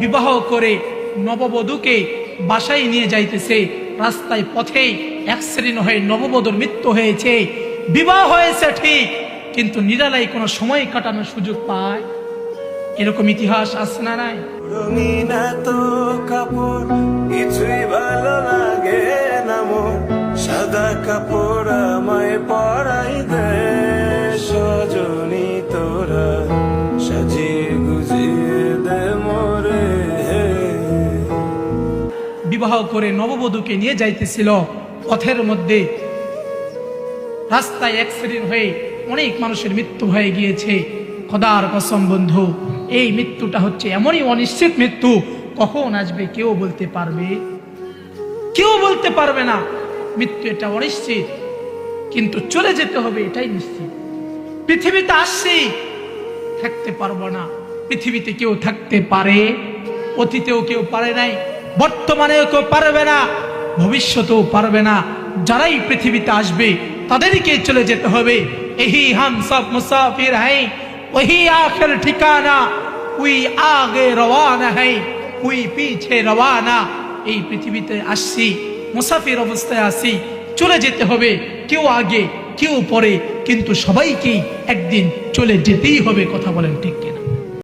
বিবাহ করে নববধূকে বাসায় নিয়ে যাইতেছে, রাস্তায় পথেই অ্যাক্সিডেন্ট হয়ে নববধূর মৃত্যু হয়েছে। বিবাহ হয়েছে ঠিক, কিন্তু নিরালায় কোনো সময় কাটানোর সুযোগ পায়? এরকম ইতিহাস আছে না নাই? রঙিন এত কাপড় কিছুই ভালো লাগে না মোর, সাদা কাপড় আমায় পরাই দে সজনী তোরা, সাজিয়ে গুজিয়ে দে মোরে। বিবাহ করে নববধূকে নিয়ে যাইতেছিল, পথের মধ্যে রাস্তায় অ্যাক্সিডেন্ট হয়ে অনেক মানুষের মৃত্যু হয়ে গিয়েছে। খোদার কসম বন্ধু, এই মৃত্যুটা হচ্ছে এমনই অনিশ্চিত মৃত্যু, কখন আসবে কেউ বলতে পারবে? কেউ বলতে পারবে না। মৃত্যু এটা অনিশ্চিত, কিন্তু চলে যেতে হবে এটাই নিশ্চিত। পৃথিবীতে আসছি, থাকতে পারবো না। পৃথিবীতে কেউ থাকতে পারে? অতীতেও কেউ পারে নাই, বর্তমানেও কেউ পারবে না, ভবিষ্যতেও পারবে না। যারাই পৃথিবীতে আসবে তাদেরকে চলে যেতে হবে। यही हम सब मुसाफिर हैं, वही आखिर ठिकाना, कोई आगे रवाना है, कोई पीछे रवाना। এই পৃথিবীতে আসছি, মুসাফির অবস্থায় আসি, চলে যেতে হবে। কেউ আগে কেউ পরে, কিন্তু সবাইকেই একদিন চলে যেতেই হবে। কথা বলেন ঠিক কিনা?